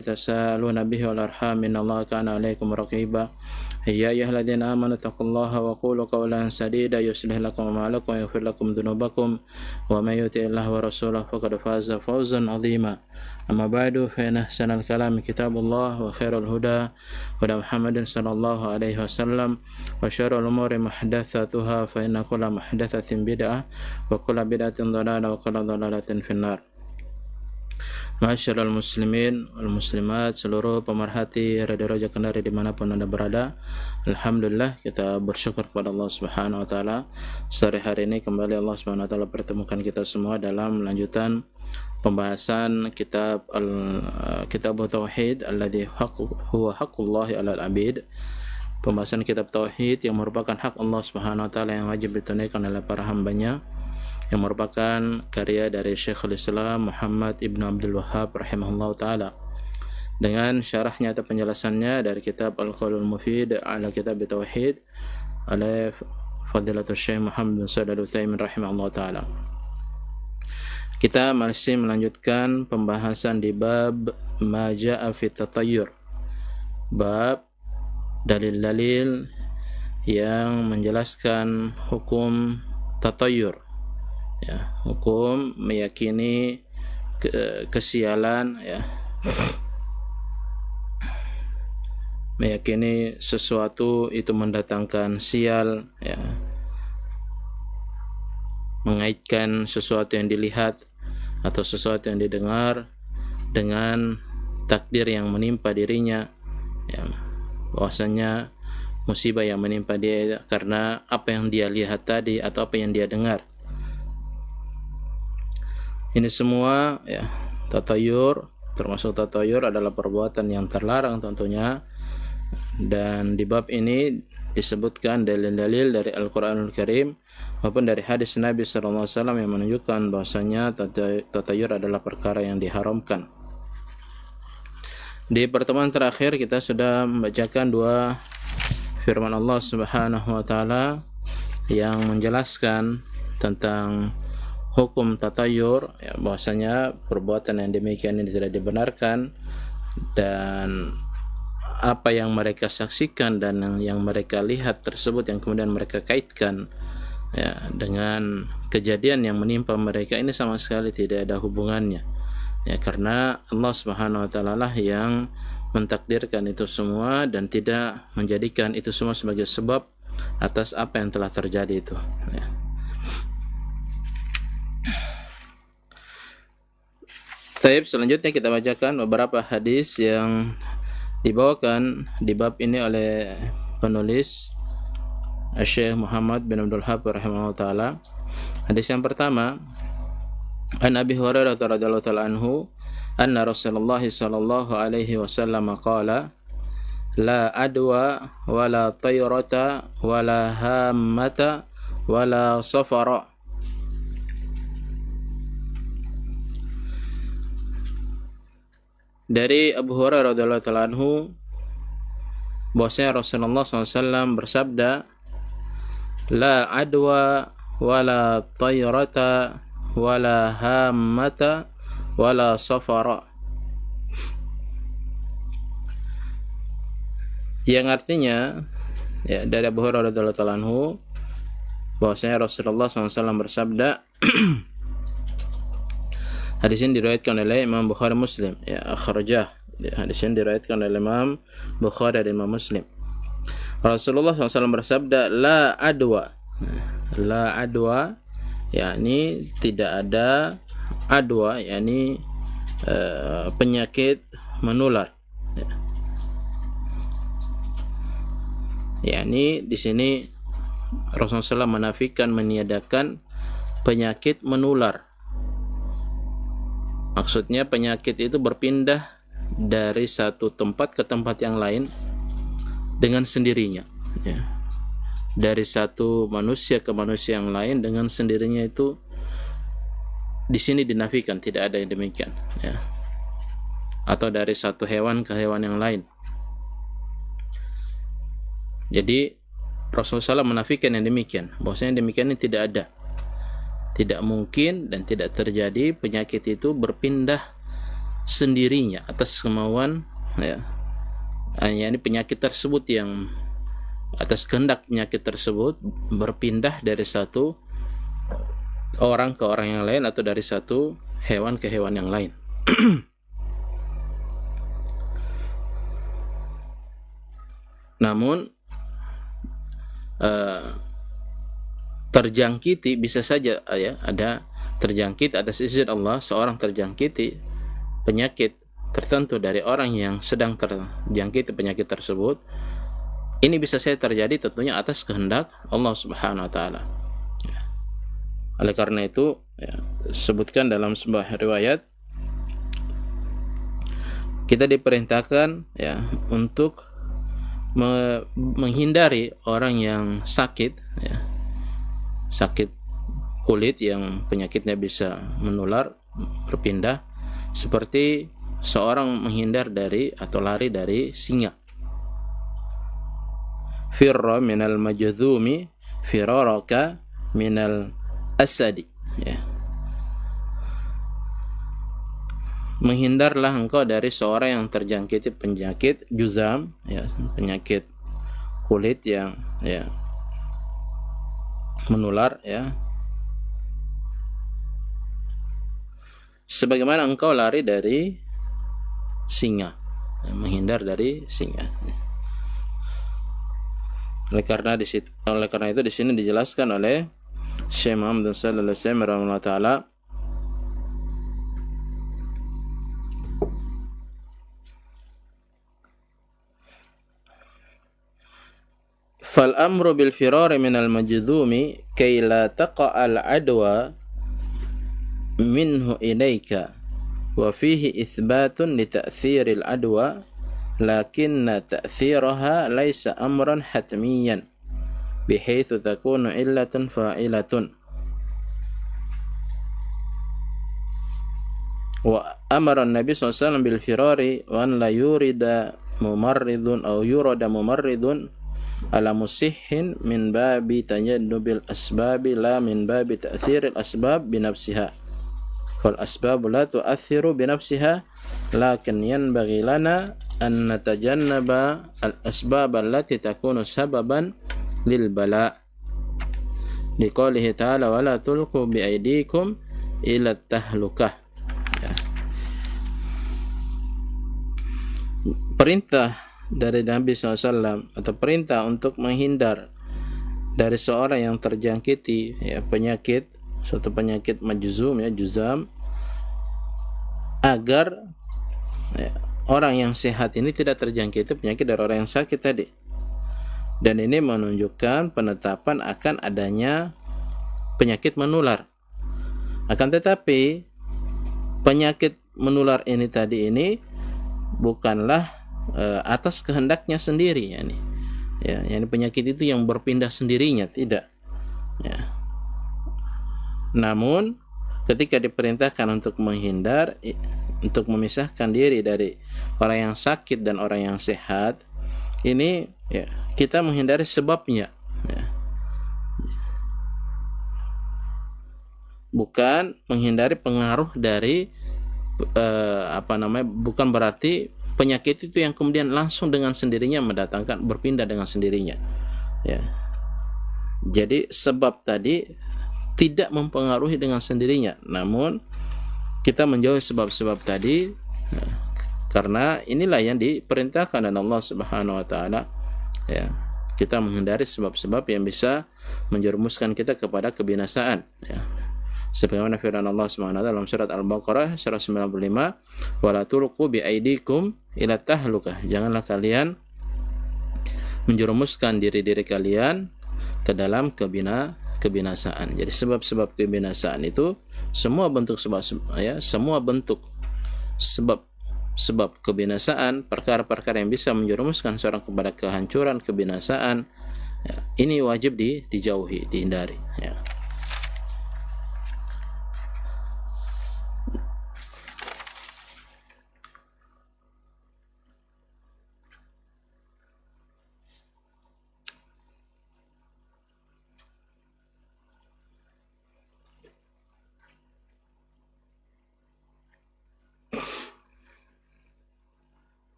تساءلون به والأرحام إن الله كان عليكم رقيبا يا أيها الذين آمنوا اتقوا الله وقولوا قولا سديدا يصلح لكم أعمالكم ويغفر لكم ذنوبكم ومن يطع الله ورسوله فقد فاز فوزا عظيما أما بعد فإن أحسن الكلام كتاب الله وخير الهدى هدى محمد صلى الله عليه وسلم وشر الأمور محدثاتها فإن كل محدثة بدعة وكل بدعة ضلالة وكل ضلالة في النار. Masyaallah muslimin wal muslimat, seluruh pemerhati Radio Raja Kendari dimanapun Anda berada, alhamdulillah kita bersyukur kepada Allah Subhanahu wa taala. Sore hari ini kembali Allah Subhanahu wa taala pertemukan kita semua dalam lanjutan pembahasan kitab Tauhid alladzi huwa haqqullahi 'alal 'abid. Pembahasan kitab tauhid yang merupakan hak Allah Subhanahu wa taala yang wajib ditunaikan oleh para hambanya, yang merupakan karya dari Syekhul Islam Muhammad Ibn Abdul Wahhab rahimahullah ta'ala, dengan syarahnya atau penjelasannya dari kitab Al-Qaulul Mufid ala Kitab Tauhid oleh Fadilatul Syekh Muhammad bin Shalih Al-Utsaimin rahimahullah ta'ala. Kita masih melanjutkan pembahasan di bab ma ja'a fi tatayyur, bab dalil-dalil yang menjelaskan hukum tatayyur, ya, hukum meyakini kesialan, ya, meyakini sesuatu itu mendatangkan sial, ya, mengaitkan sesuatu yang dilihat atau sesuatu yang didengar dengan takdir yang menimpa dirinya, ya, bahwasanya musibah yang menimpa dia karena apa yang dia lihat tadi atau apa yang dia dengar. Ini semua, ya, tatayur, termasuk tatayur adalah perbuatan yang terlarang tentunya, dan di bab ini disebutkan dalil-dalil dari Al-Quranul Karim maupun dari hadis Nabi SAW yang menunjukkan bahwasanya tatayur adalah perkara yang diharamkan. Di pertemuan terakhir kita sudah membacakan dua firman Allah Subhanahu wa taala yang menjelaskan tentang hukum tatayur, ya, bahwasanya perbuatan yang demikian ini tidak dibenarkan, dan apa yang mereka saksikan dan yang mereka lihat tersebut yang kemudian mereka kaitkan, ya, dengan kejadian yang menimpa mereka ini sama sekali tidak ada hubungannya, ya, karena Allah Subhanahu wa taala lah yang mentakdirkan itu semua dan tidak menjadikan itu semua sebagai sebab atas apa yang telah terjadi itu, ya. Baik, selanjutnya kita bacakan beberapa hadis yang dibawakan di bab ini oleh penulis Syekh Muhammad bin Abdul Wahhab rahimahullah ta'ala. Hadis yang pertama, an Abi Hurairah radhiyallahu ta'ala anhu anna Rasulullah sallallahu alaihi wasallam qala la adwa wala tayrata wala hammata wala safara. Dari Abu Hurairah radhiyallahu ta'ala anhu bahwasanya Rasulullah SAW bersabda, la adwa wala tayrata wala hammata wala safara, yang artinya, ya, dari Abu Hurairah radhiyallahu ta'ala anhu bahwasanya Rasulullah SAW bersabda, hadis ini diriwayatkan oleh Imam Bukhari Muslim, ya, akhrajah. Hadis ini diriwayatkan oleh Imam Bukhari dan Imam Muslim. Rasulullah SAW bersabda, la adwa, yakni tidak ada adwa, yakni penyakit menular, ya. Yakni di sini Rasulullah SAW menafikan, meniadakan penyakit menular. Maksudnya penyakit itu berpindah dari satu tempat ke tempat yang lain dengan sendirinya, ya. Dari satu manusia ke manusia yang lain dengan sendirinya, itu di sini dinafikan, tidak ada yang demikian, ya. Atau dari satu hewan ke hewan yang lain. Jadi Rasulullah SAW menafikan yang demikian, bahwasanya demikian ini tidak ada. Tidak mungkin dan tidak terjadi penyakit itu berpindah sendirinya, atas kemauan ya, yakni penyakit tersebut yang atas kehendak penyakit tersebut berpindah dari satu orang ke orang yang lain atau dari satu hewan ke hewan yang lain. Namun terjangkiti bisa saja ya, ada terjangkit atas izin Allah, seorang terjangkiti penyakit tertentu dari orang yang sedang terjangkiti penyakit tersebut. Ini bisa saja terjadi tentunya atas kehendak Allah Subhanahu wa taala. Oleh karena itu ya, sebutkan dalam sebuah riwayat kita diperintahkan ya untuk menghindari orang yang sakit ya, sakit kulit yang penyakitnya bisa menular, berpindah, seperti seorang menghindar dari atau lari dari singa. Firra minal majdzumi firaraka minal asadi ya. Menghindarlah engkau dari seorang yang terjangkiti penyakit juzam ya, penyakit kulit yang ya menular ya, sebagaimana engkau lari dari singa ya, menghindar dari singa. Oleh karena itu di sini dijelaskan oleh Syekh Muhammad sallallahu alaihi wasallam rahimahullah taala, fal amru bil firari minal majdzumi kay la taqa al adwa minhu ilaika wa fihi itsbatun li ta'thiril adwa lakinna ta'thiraha laysa amran hatmiyan bihaitsu takunu illatan fa'ilatun. Wa amara an-nabi sallallahu alaihi wasallam bil firari wa an la yurida mumarridun aw yurada mumarridun ala musihhin min babi tajannubil asbabi la min babi ta'thiril asbab binafsiha. Fal asbab la tu'athiru binafsiha lakin yanbaghi lana an natajannaba al asbab allati takunu sababan lil bala. Liqaulihi ta'ala wa la tulqu bi aydikum ila tahlukah. Ya. Perintah dari Nabi SAW atau perintah untuk menghindar dari seorang yang terjangkiti ya, penyakit, suatu penyakit majzum ya, juzam, agar ya, orang yang sehat ini tidak terjangkiti penyakit dari orang yang sakit tadi. Dan ini menunjukkan penetapan akan adanya penyakit menular. Akan tetapi penyakit menular ini tadi ini bukanlah atas kehendaknya sendiri ya, yani penyakit itu yang berpindah sendirinya, tidak ya. Namun ketika diperintahkan untuk menghindar, untuk memisahkan diri dari orang yang sakit dan orang yang sehat, ini ya, kita menghindari sebabnya ya. Bukan menghindari pengaruh dari bukan berarti penyakit itu yang kemudian langsung dengan sendirinya mendatangkan, berpindah dengan sendirinya ya. Jadi sebab tadi tidak mempengaruhi dengan sendirinya, namun kita menjauhi sebab-sebab tadi ya, karena inilah yang diperintahkan oleh Allah Subhanahu wa taala ya. Kita menghindari sebab-sebab yang bisa menjerumuskan kita kepada kebinasaan ya. Sebagaimana firman Allah Subhanahu wa taala dalam surat Al-Baqarah 195, wala tulqu bi aidikum ila tahlukah. Janganlah kalian menjerumuskan diri-diri kalian ke dalam kebinasaan. Jadi sebab-sebab kebinasaan itu semua bentuk sebab ya, semua bentuk sebab kebinasaan, perkara-perkara yang bisa menjerumuskan seorang kepada kehancuran, kebinasaan ya, ini wajib dijauhi, dihindari ya.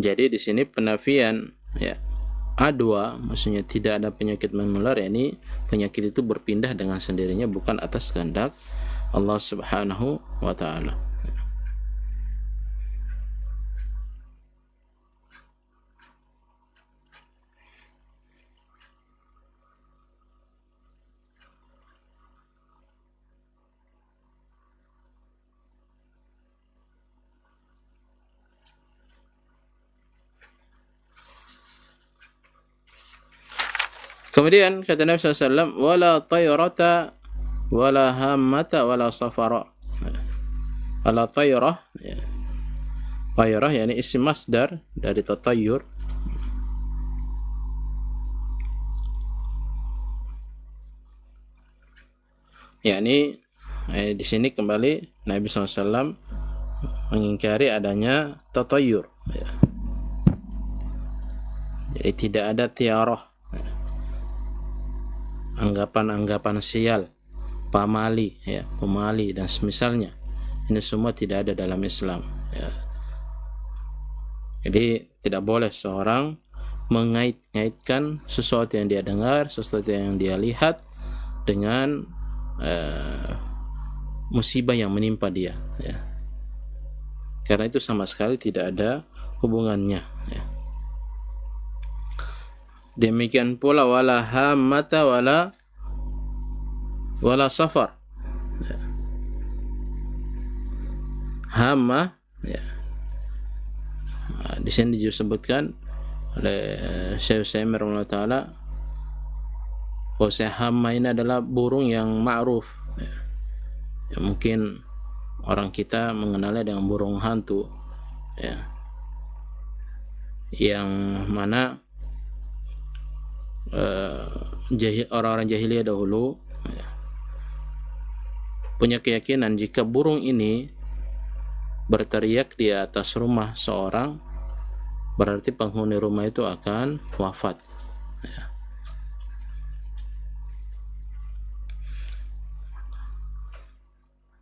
Jadi di sini penafian ya A2, maksudnya tidak ada penyakit menular, yakni penyakit itu berpindah dengan sendirinya bukan atas kehendak Allah Subhanahu wa taala. Kemudian kata Nabi SAW, wala tayrata wala hammata wala safara. Wala tayrah, ya. Tayrah yakni isim masdar dari tatayyur. Yakni di sini kembali Nabi SAW mengingkari adanya tatayyur. Ya. Jadi tidak ada tiarah, anggapan-anggapan sial, pamali, ya, pemali dan semisalnya. Ini semua tidak ada dalam Islam. Ya. Jadi tidak boleh seorang mengait-ngaitkan sesuatu yang dia dengar, sesuatu yang dia lihat dengan musibah yang menimpa dia. Ya. Karena itu sama sekali tidak ada hubungannya. Ya. Demikian pula wala hammata wala safar. Ya. Hamma, ya. Di sini disebutkan oleh Syekh Utsaimin rahimahullah taala bahwa hamma ini adalah burung yang ma'ruf. Ya. Ya, mungkin orang kita mengenalnya dengan burung hantu, ya. Yang mana orang-orang jahiliyah dahulu punya keyakinan jika burung ini berteriak di atas rumah seorang, berarti penghuni rumah itu akan wafat. Ya.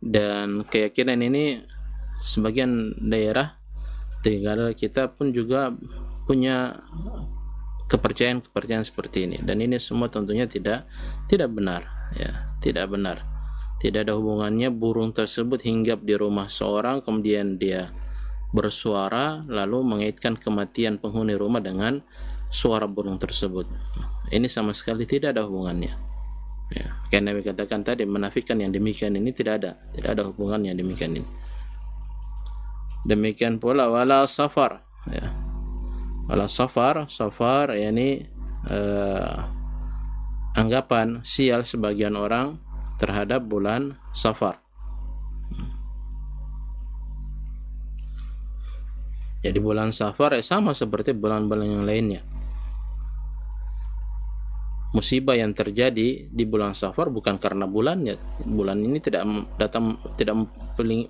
Dan keyakinan ini sebagian daerah di negara kita pun juga punya kepercayaan seperti ini, dan ini semua tentunya tidak benar, ya, tidak benar. Tidak ada hubungannya burung tersebut hinggap di rumah seorang kemudian dia bersuara lalu mengaitkan kematian penghuni rumah dengan suara burung tersebut. Ini sama sekali tidak ada hubungannya. Ya, karena Nabi katakan tadi menafikan yang demikian ini tidak ada hubungan yang demikian ini. Demikian pula wala safar, ya. Wala safar yakni anggapan sial sebagian orang terhadap bulan Safar. Jadi bulan Safar sama seperti bulan-bulan yang lainnya. Musibah yang terjadi di bulan Safar bukan karena bulannya. Bulan ini tidak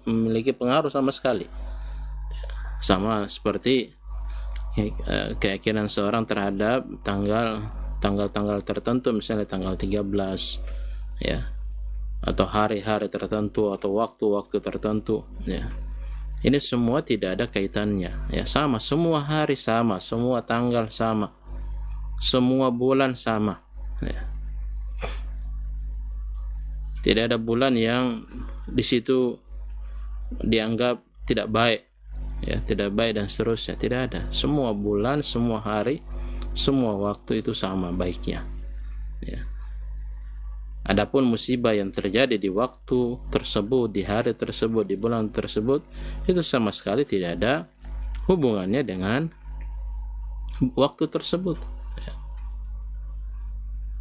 memiliki pengaruh sama sekali. Sama seperti keyakinan seorang terhadap tanggal-tanggal tertentu, misalnya tanggal 13, ya, atau hari-hari tertentu atau waktu-waktu tertentu, ya. Ini semua tidak ada kaitannya, ya. Sama, semua hari sama, semua tanggal sama, semua bulan sama, ya. Tidak ada bulan yang di situ dianggap tidak baik, ya, tidak baik dan seterusnya. Tidak ada. Semua bulan, semua hari, semua waktu itu sama baiknya, ya. Adapun musibah yang terjadi di waktu tersebut, di hari tersebut, di bulan tersebut, itu sama sekali tidak ada hubungannya dengan waktu tersebut, ya.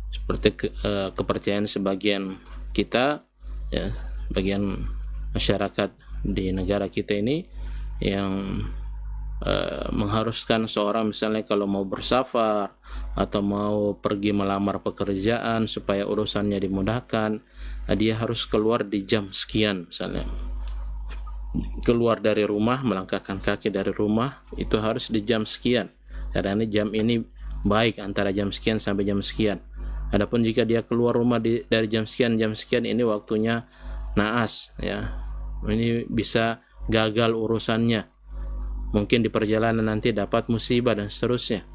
Seperti kepercayaan sebagian kita, ya, bagian masyarakat di negara kita ini yang mengharuskan seorang misalnya kalau mau bersafar atau mau pergi melamar pekerjaan supaya urusannya dimudahkan, dia harus keluar di jam sekian, misalnya keluar dari rumah, melangkahkan kaki dari rumah itu harus di jam sekian, karena jam ini baik antara jam sekian sampai jam sekian. Adapun jika dia keluar rumah dari jam sekian ini waktunya naas, ya, ini bisa gagal urusannya. mungkin di perjalanan nanti dapat musibah dan seterusnya.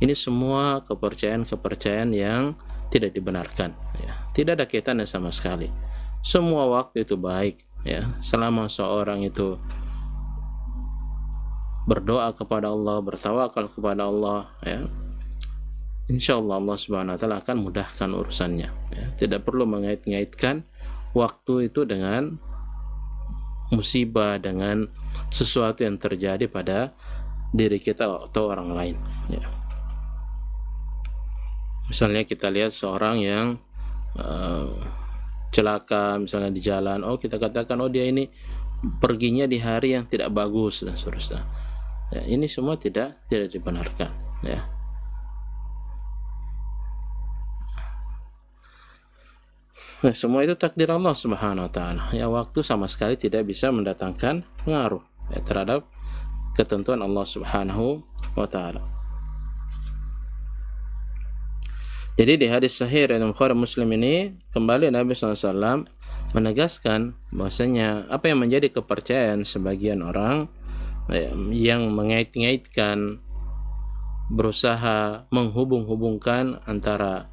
Ini semua kepercayaan-kepercayaan yang tidak dibenarkan, ya. Tidak ada kaitannya sama sekali. Semua waktu itu baik, ya, selama seorang itu berdoa kepada Allah, bertawakal kepada Allah, ya, insya Allah Allah Subhanahu wa Ta'ala akan mudahkan urusannya, ya. Tidak perlu mengait-ngaitkan waktu itu dengan musibah, dengan sesuatu yang terjadi pada diri kita atau orang lain, ya. Misalnya kita lihat seorang yang celaka misalnya di jalan, kita katakan dia ini perginya di hari yang tidak bagus dan seterusnya. Ya, ini semua tidak dibenarkan, ya. Nah, semua itu takdir Allah Subhanahu wa Ta'ala. Ya, waktu sama sekali tidak bisa mendatangkan pengaruh, ya, terhadap ketentuan Allah Subhanahu wa Ta'ala. Jadi di hadis sahih riwayat Bukhari Muslim ini kembali Nabi SAW menegaskan bahwasanya apa yang menjadi kepercayaan sebagian orang yang mengait-ngaitkan, berusaha menghubung-hubungkan antara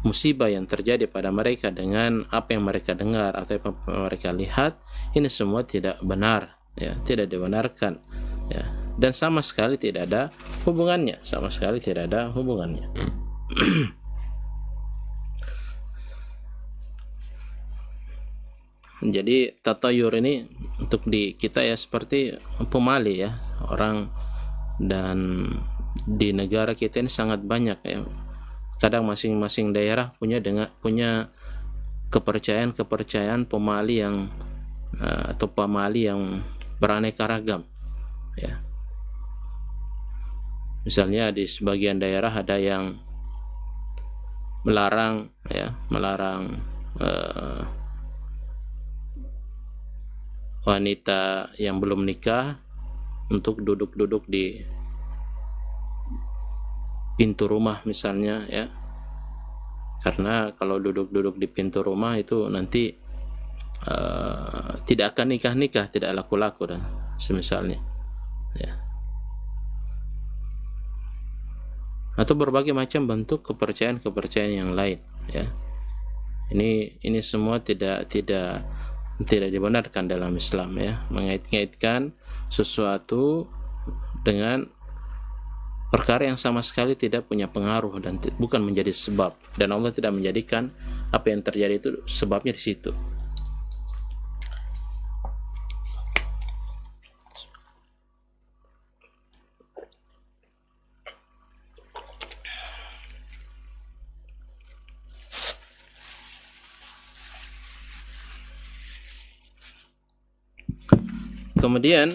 musibah yang terjadi pada mereka dengan apa yang mereka dengar atau apa yang mereka lihat, ini semua tidak benar, ya, tidak dibenarkan, ya, dan sama sekali tidak ada hubungannya, Jadi tatayur ini untuk di kita ya seperti pemali, ya, orang, dan di negara kita ini sangat banyak, ya. Kadang masing-masing daerah punya kepercayaan pemali yang atau pemali yang beraneka ragam, ya. Misalnya di sebagian daerah ada yang melarang wanita yang belum nikah untuk duduk-duduk di pintu rumah misalnya, ya, karena kalau duduk-duduk di pintu rumah itu nanti tidak akan nikah, tidak laku-laku dan semisalnya, ya. Atau berbagai macam bentuk kepercayaan yang lain, ya. Ini semua tidak dibenarkan dalam Islam, ya, mengait-ngaitkan sesuatu dengan perkara yang sama sekali tidak punya pengaruh dan bukan menjadi sebab, dan Allah tidak menjadikan apa yang terjadi itu sebabnya di situ. Kemudian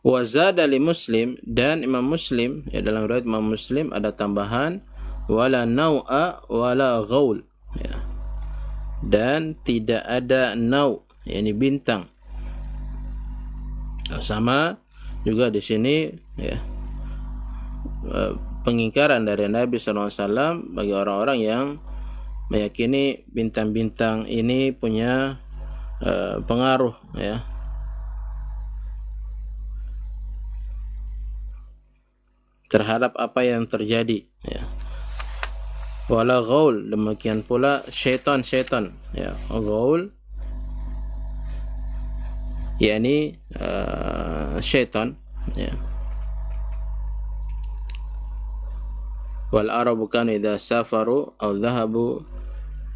wazada li Muslim, dan Imam Muslim, ya, dalam riwayat Imam Muslim ada tambahan wala nau'a wala ghaul, ya, dan tidak ada nau, yakni bintang. Sama juga di sini, ya, pengingkaran dari Nabi SAW bagi orang-orang yang meyakini bintang-bintang ini punya pengaruh, ya, terhadap apa yang terjadi, ya. Wala ghaul, demikian pula syaitan, ya, ghaul yakni syaitan, ya. Wal arabu kanu idza safaru aw dhahabu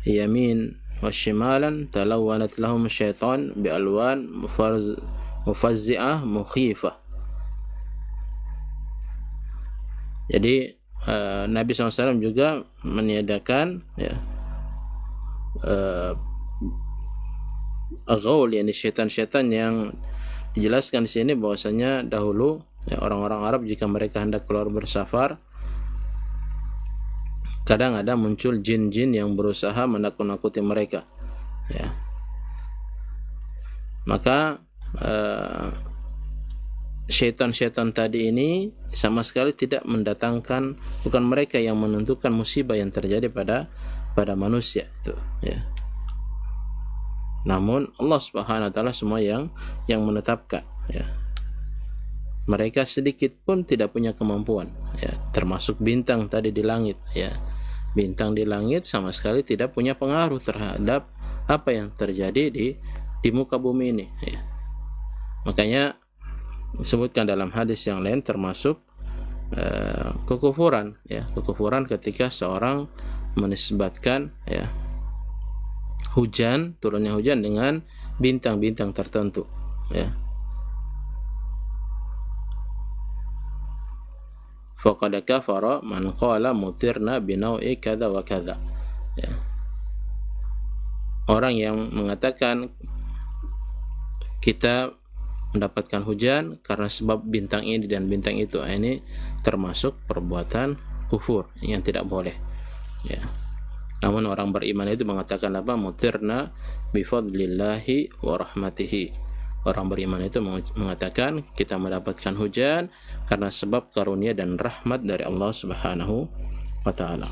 yamin wa shimalan talawwanat lahum syaitan bi alwan mufazzi'ah mukhifah. Jadi Nabi SAW juga meniadakan, ya, ghaul, yakni syaitan-syaitan yang dijelaskan di sini bahwasanya dahulu, ya, orang-orang Arab jika mereka hendak keluar bersafar, kadang ada muncul jin-jin yang berusaha menakut-nakuti mereka, ya. Maka syaitan-syaitan tadi ini sama sekali tidak mendatangkan, bukan mereka yang menentukan musibah yang terjadi pada manusia itu, ya. Namun Allah Subhanahu wa taala semua yang menetapkan, ya. Mereka sedikit pun tidak punya kemampuan, ya, termasuk bintang tadi di langit, ya. Bintang di langit sama sekali tidak punya pengaruh terhadap apa yang terjadi di muka bumi ini, ya. Makanya disebutkan dalam hadis yang lain termasuk kekufuran, ya, kekufuran ketika seorang menisbatkan, ya, turunnya hujan dengan bintang-bintang tertentu, ya. Faqad kafara man qala mutirna binau'i kadza wa kadza, ya. Orang yang mengatakan kita mendapatkan hujan karena sebab bintang ini dan bintang itu, ini termasuk perbuatan kufur yang tidak boleh, ya. Namun orang beriman itu mengatakan apa? Mutirna bifadlillahi wa rahmatihi. Orang beriman itu mengatakan kita mendapatkan hujan karena sebab karunia dan rahmat dari Allah Subhanahu wa taala.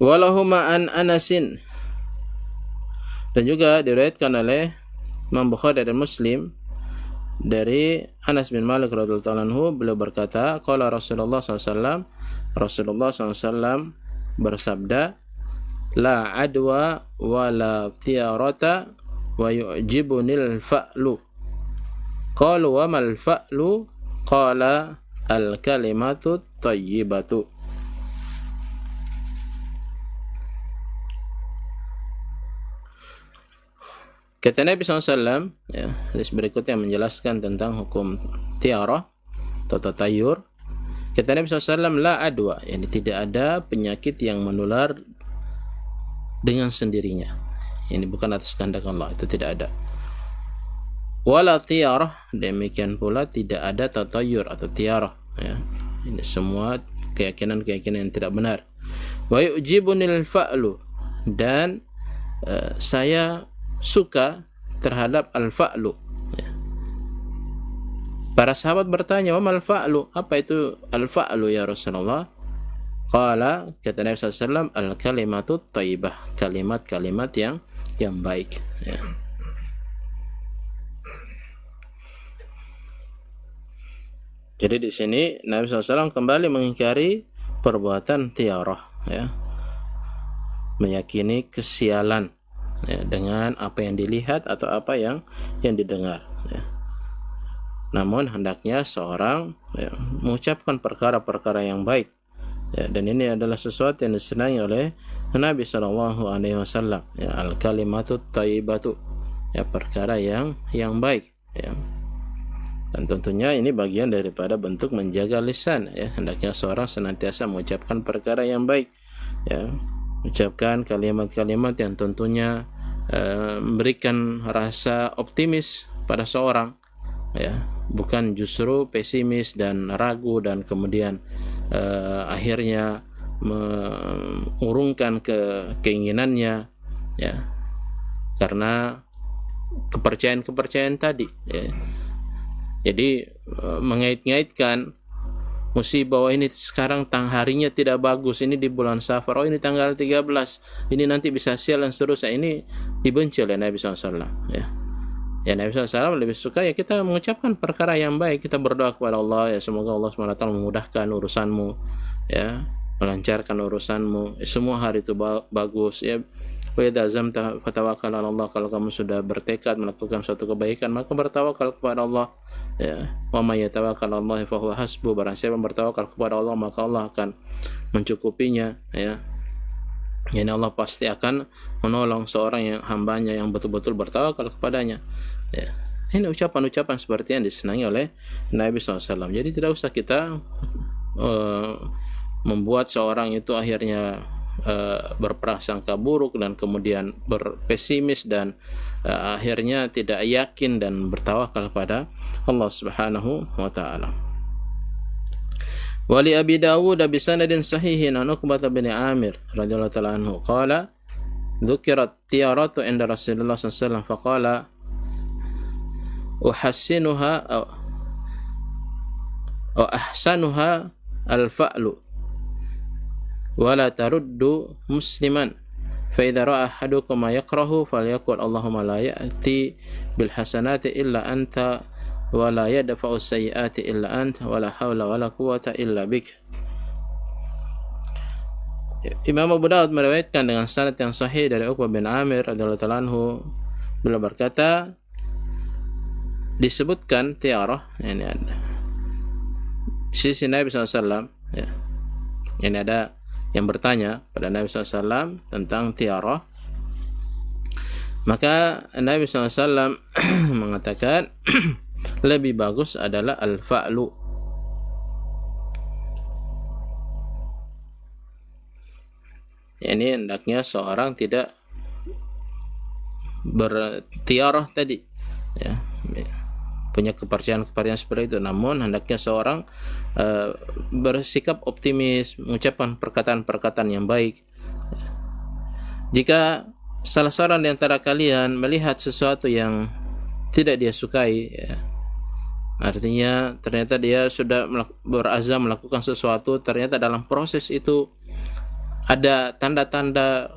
Walahuma an Anasin, dan juga diriwayatkan oleh Imam Bukhari dan Muslim dari Anas bin Malik radhiyallahu anhu, beliau berkata, qala Rasulullah SAW, Rasulullah SAW bersabda, la adwa wa la tiarata wa yu'jibunil fa'lu. Qalu wa mal fa'lu? Qala al kalimatu thayyibatu. Kata Nabi SAW, ya, hadis berikutnya menjelaskan tentang hukum tiarah atau tatayur. Kata Nabi SAW, la adwa, yani tidak ada penyakit yang menular dengan sendirinya. Ini bukan atas kehendak Allah, itu tidak ada. Wala tiarah, demikian pula tidak ada tatayur atau tiarah, ya. Ini semua keyakinan-keyakinan yang tidak benar. Wa yu'jibunil fa'lu, dan saya suka terhadap al-fa'lu, ya. Para sahabat bertanya, wa mal fa'lu? Apa itu al-fa'lu ya Rasulullah? Qala, kata Nabi SAW, al-kalimatu thayyibah, kalimat-kalimat yang baik, ya. Jadi di sini Nabi SAW kembali mengingkari perbuatan tiarah, ya, meyakini kesialan, ya, dengan apa yang dilihat atau apa yang didengar, ya. Namun hendaknya seorang, ya, mengucapkan perkara-perkara yang baik, ya, dan ini adalah sesuatu yang disenangi oleh Nabi SAW, ya, al kalimatu thayyibatu, ya, perkara yang baik, ya. Dan tentunya ini bagian daripada bentuk menjaga lisan, ya. Hendaknya seorang senantiasa mengucapkan perkara yang baik, ya, ucapkan kalimat-kalimat yang tentunya memberikan rasa optimis pada seorang, ya, bukan justru pesimis dan ragu dan kemudian akhirnya mengurungkan keinginannya, ya, karena kepercayaan tadi, ya. Jadi mengait-ngaitkan musibah, bahwa ini sekarang harinya tidak bagus, ini di bulan Safar, oh ini tanggal 13, ini nanti bisa sial dan seterusnya, ini dibenci oleh Nabi SAW, ya. Ya, Nabi SAW lebih suka ya kita mengucapkan perkara yang baik, kita berdoa kepada Allah, ya, semoga Allah SWT memudahkan urusanmu, ya, melancarkan urusanmu, ya, semua hari itu bagus, ya. Wa idza azamta fatawakkal 'ala Allah, kalau kamu sudah bertekad melakukan suatu kebaikan maka bertawakal kepada Allah, ya. Wa may yatawakkal 'ala Allah fa huwa hasbuh, barang siapa bertawakal kepada Allah maka Allah akan mencukupinya, ya. Yani Allah pasti akan menolong seorang yang hambanya yang betul-betul bertawakal kepadanya, ya. Ini ucapan-ucapan seperti yang disenangi oleh Nabi SAW. Jadi tidak usah kita membuat seorang itu akhirnya berprasangka buruk dan kemudian berpesimis dan akhirnya tidak yakin dan bertawakal kepada Allah Subhanahu wa taala. Wali Abi Dawud bi sanadin sahihin an Uqbah bin Amir radhiyallahu ta'ala anhu qala dzukirat tiyaratu inda Rasulullah sallallahu alaihi wasallam faqala uhassinuha aw ahsanuha al-fa'lu wa la taruddu musliman fa idza ra'a ahadukum ma yakrahu falyaqul Allahumma la ya'ti bil hasanati illa anta wa la yadfa'u sayyi'ati illa anta wa la hawla wa la quwwata illa bik. Imam Abu Daud meriwayatkan dengan sanad yang sahih dari Uqbah bin Amir radhiyallahu ta'ala anhu, beliau berkata, disebutkan tiarah, ini ada sisi Nabi SAW, ya. Ini ada yang bertanya pada Nabi SAW tentang tiarah, maka Nabi SAW mengatakan lebih bagus adalah al-fa'lu. Ini hendaknya seorang tidak bertiarah tadi, ya, punya kepercayaan seperti itu, namun hendaknya seorang bersikap optimis, mengucapkan perkataan-perkataan yang baik. Jika salah seorang di antara kalian melihat sesuatu yang tidak dia sukai, ya, artinya ternyata dia sudah berazam melakukan sesuatu, ternyata dalam proses itu ada tanda-tanda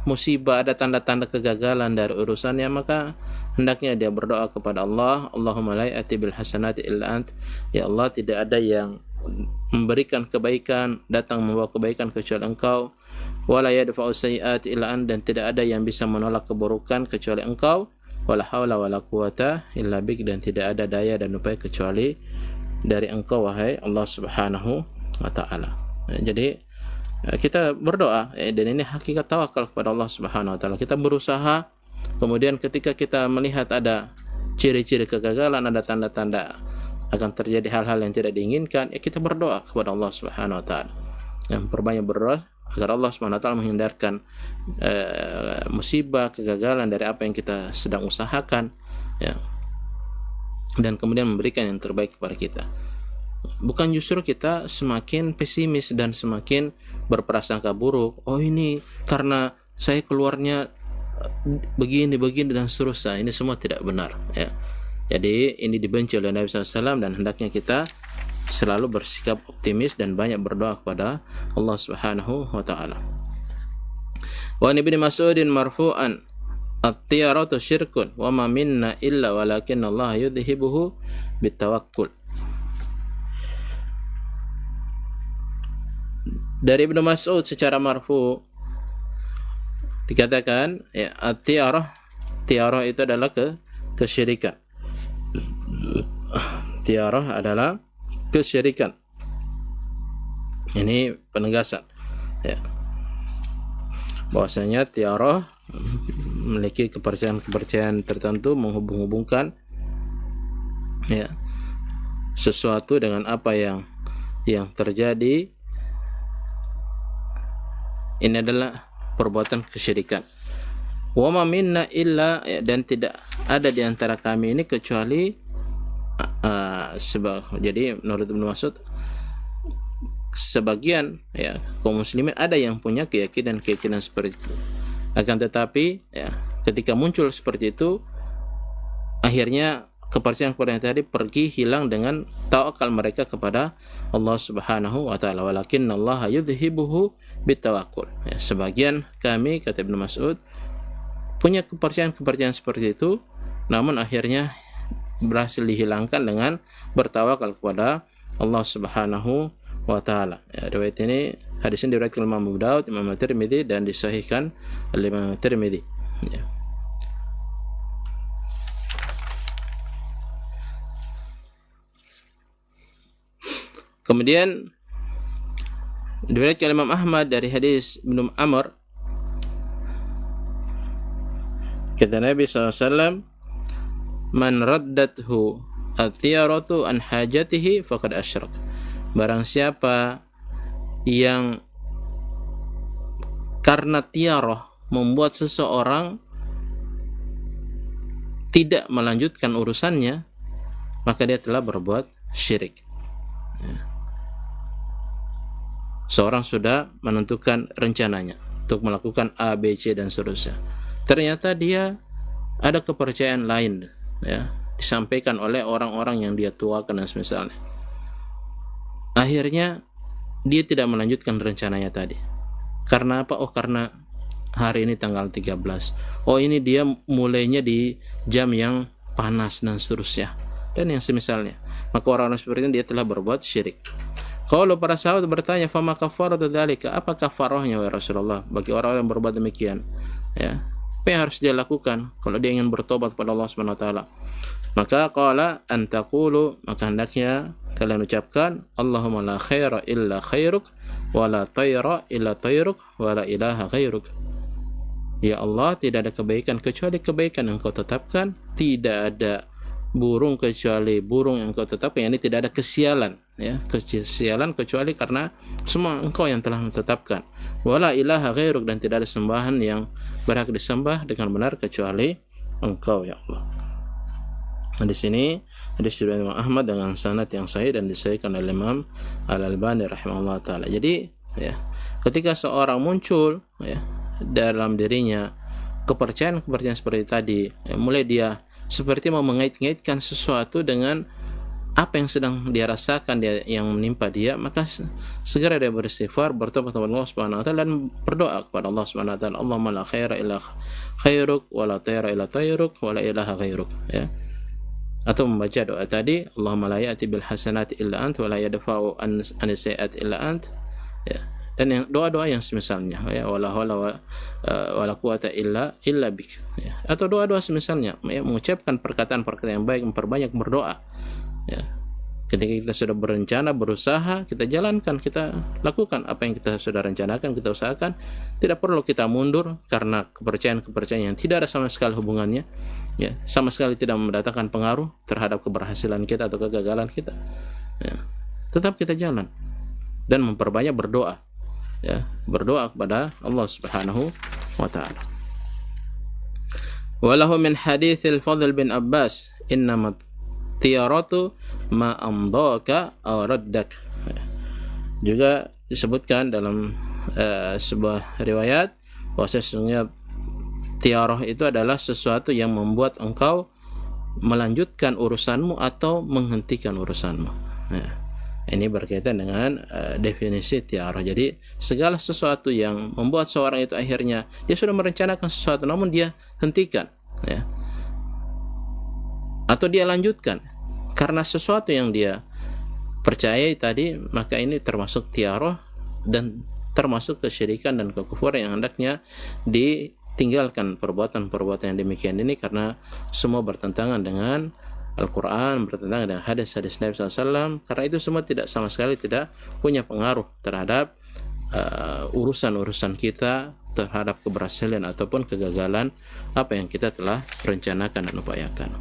musibah, ada tanda-tanda kegagalan dari urusannya, maka hendaknya dia berdoa kepada Allah, Allahumma la ya'ti bil hasanati illa ant, ya Allah, tidak ada yang memberikan kebaikan, datang membawa kebaikan kecuali Engkau, wala yadfa'u sayyi'ati illa ant, dan tidak ada yang bisa menolak keburukan kecuali Engkau, wala haula wala quwata illa bik, dan tidak ada daya dan upaya kecuali dari Engkau, wahai Allah Subhanahu wa ta'ala. Jadi kita berdoa, dan ini hakikat tawakal kepada Allah Subhanahu wa ta'ala. Kita berusaha, kemudian ketika kita melihat ada ciri-ciri kegagalan, ada tanda-tanda akan terjadi hal-hal yang tidak diinginkan, ya kita berdoa kepada Allah Subhanahu wa ta'ala. Yang perbanyak berdoa agar Allah Subhanahu wa ta'ala menghindarkan musibah, kegagalan dari apa yang kita sedang usahakan, ya, dan kemudian memberikan yang terbaik kepada kita. Bukan justru kita semakin pesimis dan semakin berprasangka buruk. Oh, ini karena saya keluarnya begini dan seterusnya. Ini semua tidak benar, ya. Jadi ini dibenci oleh Nabi SAW, dan hendaknya kita selalu bersikap optimis dan banyak berdoa kepada Allah Subhanahu wa ta'ala. Wa Ibnu Mas'udin marfu'an, at-tiyaratu syirkun wa ma minna illa walakin Allah yudhibuhu bitawakkul. Dari Ibnu Mas'ud secara marfu dikatakan, ya, tiarah itu adalah kesyirikan. Tiarah adalah kesyirikan. Ini penegasan, ya, bahwasanya tiarah memiliki kepercayaan tertentu, menghubung-hubungkan, ya, sesuatu dengan apa yang terjadi. Ini adalah perbuatan kesyirikan. Wa ma minna illa, ya, dan tidak ada di antara kami ini kecuali jadi menurut Ibnu Mas'ud, sebagian, ya, kaum muslimin ada yang punya keyakinan seperti itu. Akan tetapi, ya, ketika muncul seperti itu, akhirnya kepercayaan kepada yang tadi pergi, hilang dengan tawakal mereka kepada Allah Subhanahu wa ta'ala. Walakinnallaha yudhibuhu bitawakkul. Ya, sebagian kami, kata Ibnu Mas'ud, punya kepercayaan seperti itu, namun akhirnya berhasil dihilangkan dengan bertawakal kepada Allah Subhanahu wa ta'ala. Ya, riwayat ini, hadis ini diriwayatkan oleh Imam Abu Daud, Imam Tirmidzi, dan disahihkan oleh Imam Tirmidzi. Ya. Kemudian diriwayatkan Imam Ahmad dari hadis Ibnu Amr, kata Nabi SAW, man raddathu at-tiyaratu an hajatihi faqad asyrak. Barang siapa yang karena tiarah membuat seseorang tidak melanjutkan urusannya, maka dia telah berbuat syirik. Seorang sudah menentukan rencananya, untuk melakukan A, B, C dan seterusnya. Ternyata dia ada kepercayaan lain, ya, disampaikan oleh orang-orang yang dia tuakan dan semisalnya. Akhirnya dia tidak melanjutkan rencananya tadi. Karena apa? Oh, karena hari ini tanggal 13. Oh, ini dia mulainya di jam yang panas dan seterusnya, dan yang semisalnya. Maka orang-orang seperti ini dia telah berbuat syirik. Kalau para sahabat bertanya, "Fama kafaratu dzalika?" Apa kafarahnya wahai Rasulullah bagi orang yang berbuat demikian? Ya, apa yang harus dia lakukan kalau dia ingin bertobat kepada Allah Subhanahu wa taala? Maka qala an taqulu, maka hendaknya kalian ucapkan, Allahumma la khaira illa khairuk wa la tayra illa tayruk wa la ilaha ghairuk. Ya Allah, tidak ada kebaikan kecuali kebaikan yang Kau tetapkan, tidak ada burung kecuali burung yang Kau tetapkan. Yani tidak ada kesialan, ya, kesialan kecuali karena semua Engkau yang telah menetapkan. Wala ilaha ghairuk, dan tidak ada sembahan yang berhak disembah dengan benar kecuali Engkau, ya Allah. Nah, di sini hadis riwayat Imam Ahmad dengan sanad yang sahih dan disahihkan oleh Imam Al-Albani rahimahullah taala. Jadi, ya, ketika seorang muncul, ya, dalam dirinya kepercayaan seperti tadi, ya, mulai dia seperti mau mengait-ngaitkan sesuatu dengan apa yang sedang dia rasakan, dia yang menimpa dia, maka segera dia beristighfar, bertobat kepada Allah Subhanahu wa taala dan berdoa kepada Allah Subhanahu wa taala, Allahumma la khaira illa khairuk wa la tayra illa tayruk wa la ilaha ghairuk, ya. Atau membaca doa tadi, Allahumma la ya'ti bil hasanati illa ant wa la yadfa'u an sayyi'ati illa ant, ya. Dan yang doa-doa yang semisalnya, ya, wala haula wala quwata illa bik, ya. Atau doa-doa semisalnya, ya, mengucapkan perkataan-perkataan yang baik, memperbanyak berdoa, ya. Ketika kita sudah berencana, berusaha, kita jalankan, kita lakukan apa yang kita sudah rencanakan, kita usahakan. Tidak perlu kita mundur karena kepercayaan-kepercayaan yang tidak ada sama sekali hubungannya, ya, sama sekali tidak mendatangkan pengaruh terhadap keberhasilan kita atau kegagalan kita, ya. Tetap kita jalan dan memperbanyak berdoa, ya, berdoa kepada Allah Subhanahu wa taala. Walahu min haditsil Fadl bin Abbas, innamat tiyaratu ma amdaka aw raddak. Juga disebutkan dalam sebuah riwayat bahwa sesungguhnya tiarah itu adalah sesuatu yang membuat engkau melanjutkan urusanmu atau menghentikan urusanmu, ya. Ini berkaitan dengan definisi tiarah. Jadi segala sesuatu yang membuat seorang itu akhirnya dia sudah merencanakan sesuatu namun dia hentikan, ya, atau dia lanjutkan karena sesuatu yang dia percayai tadi, maka ini termasuk tiarah dan termasuk kesyirikan dan kekufuran yang hendaknya ditinggalkan perbuatan-perbuatan yang demikian ini, karena semua bertentangan dengan Al-Quran, bertentangan dengan hadis-hadis Nabi SAW, karena itu semua tidak sama sekali tidak punya pengaruh terhadap urusan-urusan kita, terhadap keberhasilan ataupun kegagalan apa yang kita telah rencanakan dan upayakan.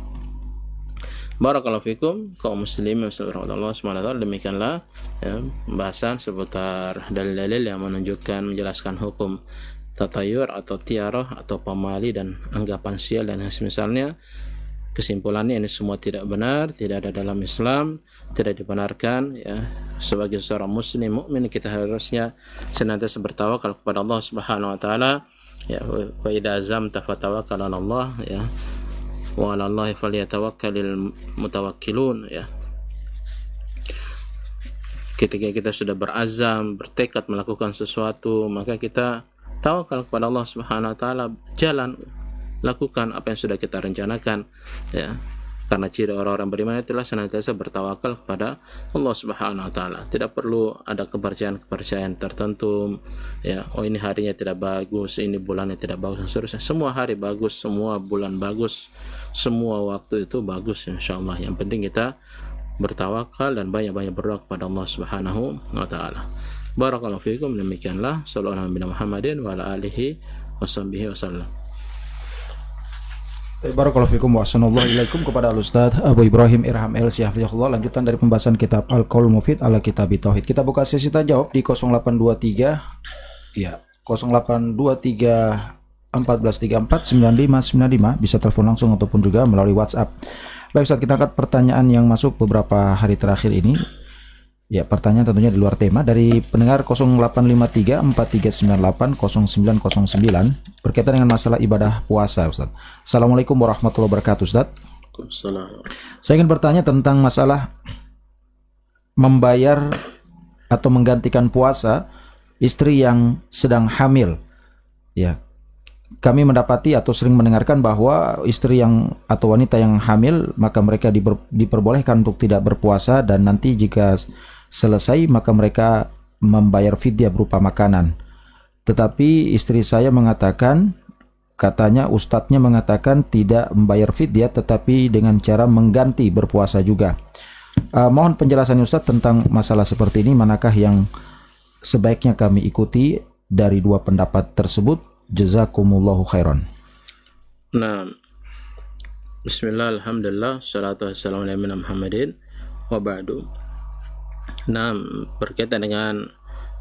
Barakallahu fikum kaum muslimin Allah SWT. Demikianlah, ya, pembahasan seputar dalil-dalil yang menunjukkan, menjelaskan hukum tatayur atau tiarah atau pamali dan anggapan sial dan semisalnya. Kesimpulannya ini semua tidak benar, tidak ada dalam Islam, tidak dibenarkan, ya. Sebagai seorang muslim mukmin kita harusnya senantiasa bertawakal kepada Allah Subhanahu wa taala, ya. Wa idza azamta fatawakkal 'ala Allah, ya. Wa 'ala Allahi falyatawakkalul mutawakkilun, ya. Ketika kita sudah berazam, bertekad melakukan sesuatu, maka kita tawakal kepada Allah Subhanahu wa taala, jalan, lakukan apa yang sudah kita rencanakan, ya. Karena ciri orang-orang beriman itulah senantiasa bertawakal kepada Allah Subhanahu wa taala. Tidak perlu ada kepercayaan tertentu, ya. Oh, ini harinya tidak bagus, ini bulannya tidak bagus, dan seterusnya. Semua hari bagus, semua bulan bagus, semua waktu itu bagus, insyaallah. Yang penting kita bertawakal dan banyak-banyak berdoa kepada Allah Subhanahu wa taala. Barakallahu fiikum. Demikianlah sallallahu alaihi Muhammadin wa ala alihi washabbihi wasallam. Barakallahu fikum wa assalamualaikum kepada Al-Ustaz Abu Ibrahim Irham El Syafiyahullah. Lanjutan dari pembahasan kitab Al-Qaul Mufid ala Kitab Tauhid. Kita buka sesi tanya jawab di 0823 ya 0823 1434 9595, bisa telepon langsung ataupun juga melalui WhatsApp. Baik Ustaz, kita angkat pertanyaan yang masuk beberapa hari terakhir ini. Ya, pertanyaan tentunya di luar tema dari pendengar 0853 4398 0909 berkaitan dengan masalah ibadah puasa, Ustaz. Assalamualaikum warahmatullahi wabarakatuh, Ustaz. Waalaikumsalam. Saya ingin bertanya tentang masalah membayar atau menggantikan puasa istri yang sedang hamil. Ya, kami mendapati atau sering mendengarkan bahwa istri yang atau wanita yang hamil maka mereka diperbolehkan untuk tidak berpuasa, dan nanti jika selesai maka mereka membayar fidyah berupa makanan. Tetapi istri saya mengatakan, katanya ustadznya mengatakan tidak membayar fidyah tetapi dengan cara mengganti berpuasa juga. Mohon penjelasan Ustadz tentang masalah seperti ini, manakah yang sebaiknya kami ikuti dari dua pendapat tersebut? Jazakumullahu khairan. Nah, bismillah, alhamdulillah, salatu wassalamu ala Muhammadin wa ba'du. Nah, berkaitan dengan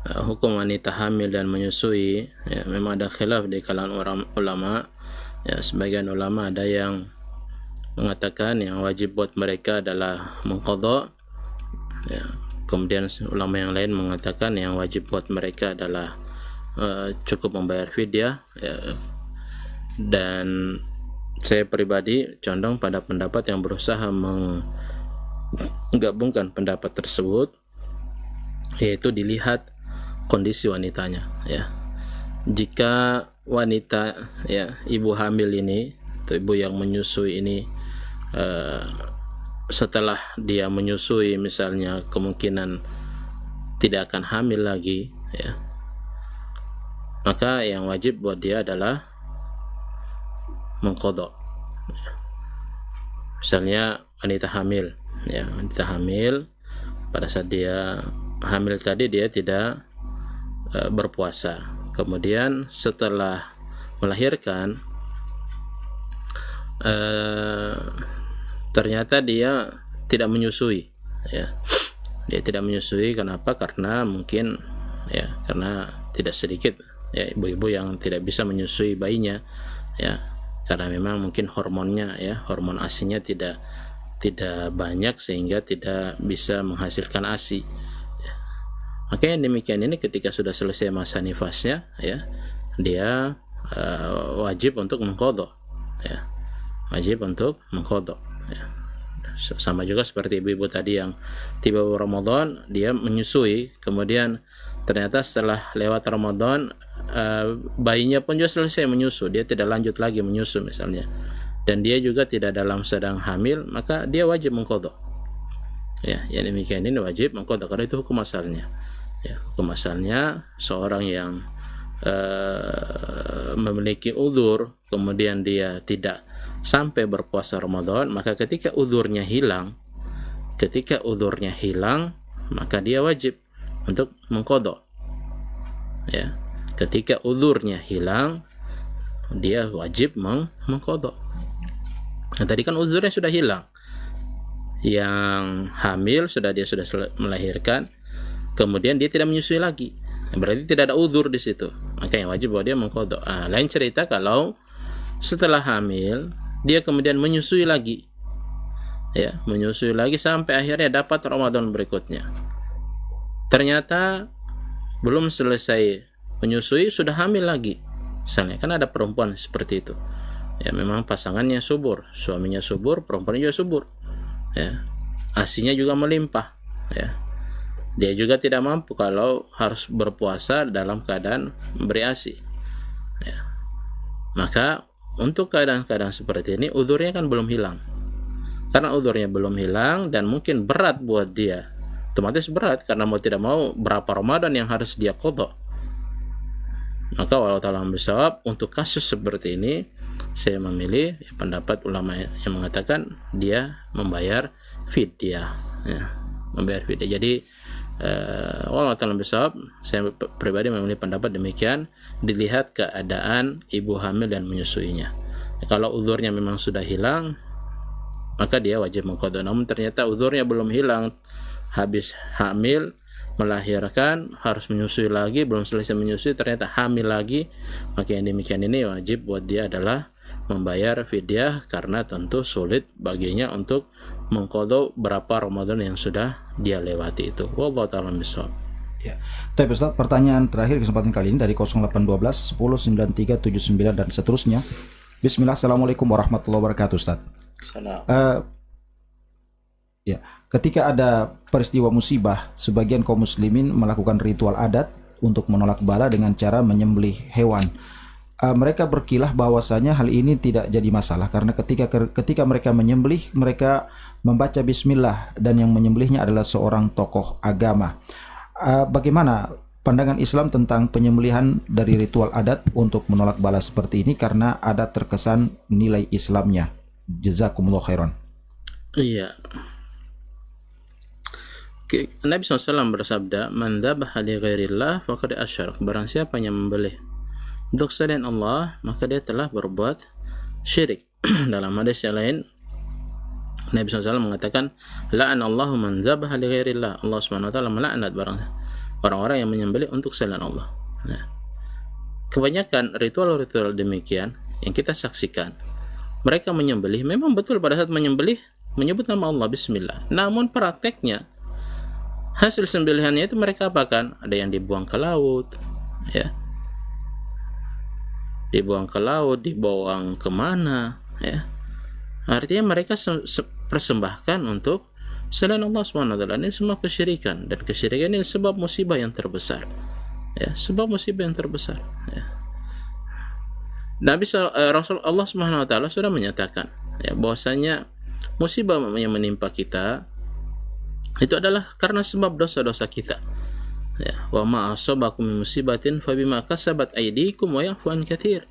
hukum wanita hamil dan menyusui, ya, memang ada khilaf di kalangan ulama. Ya, sebagian ulama ada yang mengatakan yang wajib buat mereka adalah mengqadha. Ya, kemudian ulama yang lain mengatakan yang wajib buat mereka adalah cukup membayar fidyah. Ya. Dan saya pribadi condong pada pendapat yang berusaha menggabungkan pendapat tersebut, yaitu dilihat kondisi wanitanya. Ya, jika wanita, ya, ibu hamil ini atau ibu yang menyusui ini setelah dia menyusui misalnya kemungkinan tidak akan hamil lagi, ya, maka yang wajib buat dia adalah mengqadha. Misalnya wanita hamil, ya, wanita hamil pada saat dia hamil tadi dia tidak berpuasa. Kemudian setelah melahirkan ternyata dia tidak menyusui, ya. Dia tidak menyusui. Kenapa? Karena mungkin, ya, karena tidak sedikit, ya, ibu-ibu yang tidak bisa menyusui bayinya, ya, karena memang mungkin hormonnya, ya, hormon ASI-nya tidak banyak sehingga tidak bisa menghasilkan ASI. Maka yang demikian ini ketika sudah selesai masa nifasnya, ya, dia wajib untuk mengqadha, ya, wajib untuk mengqadha, ya. Sama juga seperti ibu-ibu tadi yang tiba Ramadan dia menyusui, kemudian ternyata setelah lewat Ramadan bayinya pun juga selesai menyusu, dia tidak lanjut lagi menyusu misalnya, dan dia juga tidak dalam sedang hamil, maka dia wajib mengqadha. Ya, yang demikian ini wajib mengqadha karena itu hukum asalnya. Ya, hukum asalnya seorang yang memiliki uzur kemudian dia tidak sampai berpuasa Ramadan, maka ketika uzurnya hilang, maka dia wajib untuk mengqadha. Ya, ketika uzurnya hilang dia wajib mengqadha. Nah, tadi kan uzurnya sudah hilang. Yang hamil dia sudah melahirkan, kemudian dia tidak menyusui lagi, berarti tidak ada uzur di situ, maka yang wajib bahwa dia mengqadha. Lain cerita kalau setelah hamil dia kemudian menyusui lagi, ya, menyusui lagi sampai akhirnya dapat Ramadan berikutnya. Ternyata belum selesai menyusui sudah hamil lagi. Misalnya kan ada perempuan seperti itu. Ya, memang pasangannya subur, suaminya subur, perempuannya juga subur. Ya, ASI-nya juga melimpah, ya. Dia juga tidak mampu kalau harus berpuasa dalam keadaan beri ASI. Ya. Maka untuk keadaan-keadaan seperti ini uzurnya kan belum hilang. Karena uzurnya belum hilang dan mungkin berat buat dia, otomatis berat karena mau tidak mau berapa Ramadan yang harus dia qadha. Maka walau ta'ala bisawab, untuk kasus seperti ini saya memilih pendapat ulama yang mengatakan dia membayar fidyah, ya, membayar fidyah. Jadi walau ta'ala bisawab, saya pribadi memilih pendapat demikian, dilihat keadaan ibu hamil dan menyusuinya. Kalau uzurnya memang sudah hilang, maka dia wajib mengqadha. Namun ternyata uzurnya belum hilang, habis hamil, melahirkan, harus menyusui lagi, belum selesai menyusui ternyata hamil lagi, maka yang demikian ini wajib buat dia adalah membayar fidyah, karena tentu sulit baginya untuk mengqadha berapa Ramadan yang sudah dia lewati itu. Wallahu ta'ala bishawab. Ya. Tapi Ustaz, pertanyaan terakhir kesempatan kali ini dari 0812 10 93 79 dan seterusnya. Bismillah. Assalamualaikum warahmatullahi wabarakatuh, Ustaz. Salam. Ya, ketika ada peristiwa musibah, sebagian kaum muslimin melakukan ritual adat untuk menolak bala dengan cara menyembelih hewan. Mereka berkilah bahwasanya hal ini tidak jadi masalah karena ketika mereka menyembelih, mereka membaca bismillah dan yang menyembelihnya adalah seorang tokoh agama. Bagaimana pandangan Islam tentang penyembelihan dari ritual adat untuk menolak bala seperti ini karena ada terkesan nilai Islamnya? Jazakumullah khairan. Iya. Nabi SAW bersabda, "Man dzabaha li ghairillah faqad asyrak." Barang siapa yang membelih untuk selain Allah, maka dia telah berbuat syirik. Dalam hadis yang lain, Nabi SAW mengatakan, "La'anallahu man dzabaha li ghairillah." Allah Subhanahu wa taala melaknat orang-orang yang menyembelih untuk selain Allah. Nah, kebanyakan ritual-ritual demikian yang kita saksikan, mereka menyembelih, memang betul pada saat menyembelih menyebut nama Allah, bismillah. Namun prakteknya hasil sembelihannya itu mereka apakan? Ada yang dibuang ke laut, ya, dibuang ke laut, dibuang kemana, ya. Artinya mereka persembahkan untuk selain Allah SWT. Ini semua kesyirikan, dan kesyirikan ini sebab musibah yang terbesar, ya, sebab musibah yang terbesar, ya. Rasul Allah SWT sudah menyatakan, ya, bahwasanya musibah yang menimpa kita itu adalah karena sebab dosa-dosa kita. Ya, wa ma asabakum min musibatin fabima kasabat aydikum wa ya'fu an katsir.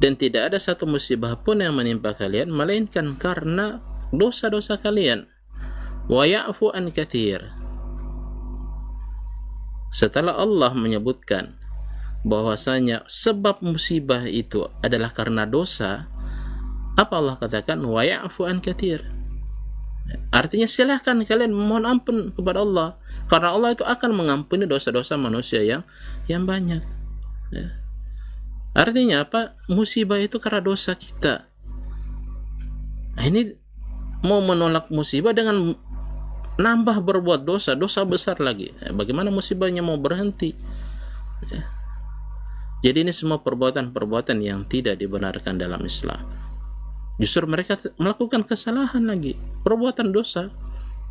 Dan tidak ada satu musibah pun yang menimpa kalian melainkan karena dosa-dosa kalian. Wa ya'fu an katsir. Setelah Allah menyebutkan bahwasanya sebab musibah itu adalah karena dosa, apa Allah katakan? Wa ya'fu an katsir. Artinya silahkan kalian memohon ampun kepada Allah, karena Allah itu akan mengampuni dosa-dosa manusia yang banyak, ya. Artinya apa? Musibah itu karena dosa kita. Nah, ini mau menolak musibah dengan nambah berbuat dosa besar lagi. Bagaimana musibahnya mau berhenti, ya. Jadi ini semua perbuatan-perbuatan yang tidak dibenarkan dalam Islam. Justru mereka melakukan kesalahan lagi, perbuatan dosa,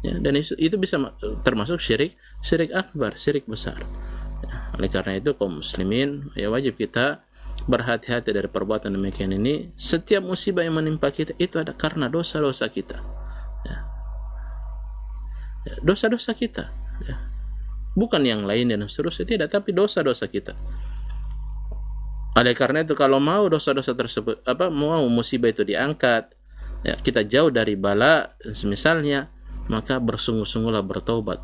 ya, dan itu bisa termasuk syirik akbar, syirik besar, ya. Oleh karena itu kaum muslimin, ya, wajib kita berhati-hati dari perbuatan demikian ini. Setiap musibah yang menimpa kita itu ada karena dosa-dosa kita, ya. Ya, dosa-dosa kita, ya. Bukan yang lain dan seterusnya, tidak, tapi dosa-dosa kita. Oleh karena itu kalau mau dosa-dosa tersebut, mau musibah itu diangkat, ya, kita jauh dari bala dan semisalnya, maka bersungguh-sungguhlah bertaubat,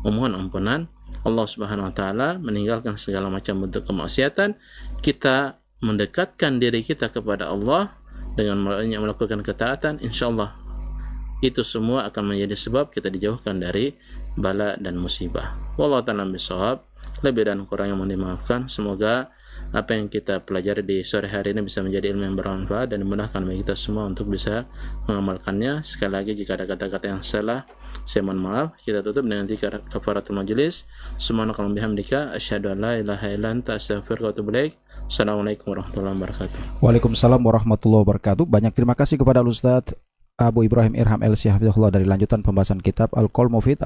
memohon ampunan Allah Subhanahu wa taala, meninggalkan segala macam bentuk kemaksiatan. Kita mendekatkan diri kita kepada Allah dengan melakukan ketaatan, insyaallah itu semua akan menjadi sebab kita dijauhkan dari bala dan musibah. Wallahu ta'ala bishawab. Lebih dan kurang yang mohon dimaafkan. Semoga apa yang kita pelajari di sore hari ini bisa menjadi ilmu yang bermanfaat dan dimudahkan bagi kita semua untuk bisa mengamalkannya. Sekali lagi jika ada kata-kata yang salah, saya mohon maaf. Kita tutup dengan zikir kafaratul majelis. Subhanakallahumma bihamdika asyhadu an la ilaha illa anta astaghfiruka wa atubu ilaik. Assalamualaikum warahmatullahi wabarakatuh. Waalaikumsalam warahmatullahi wabarakatuh. Banyak terima kasih kepada Ustaz Abu Ibrahim Irham El Syahfidullah dari lanjutan pembahasan kitab Al-Qaul Mufid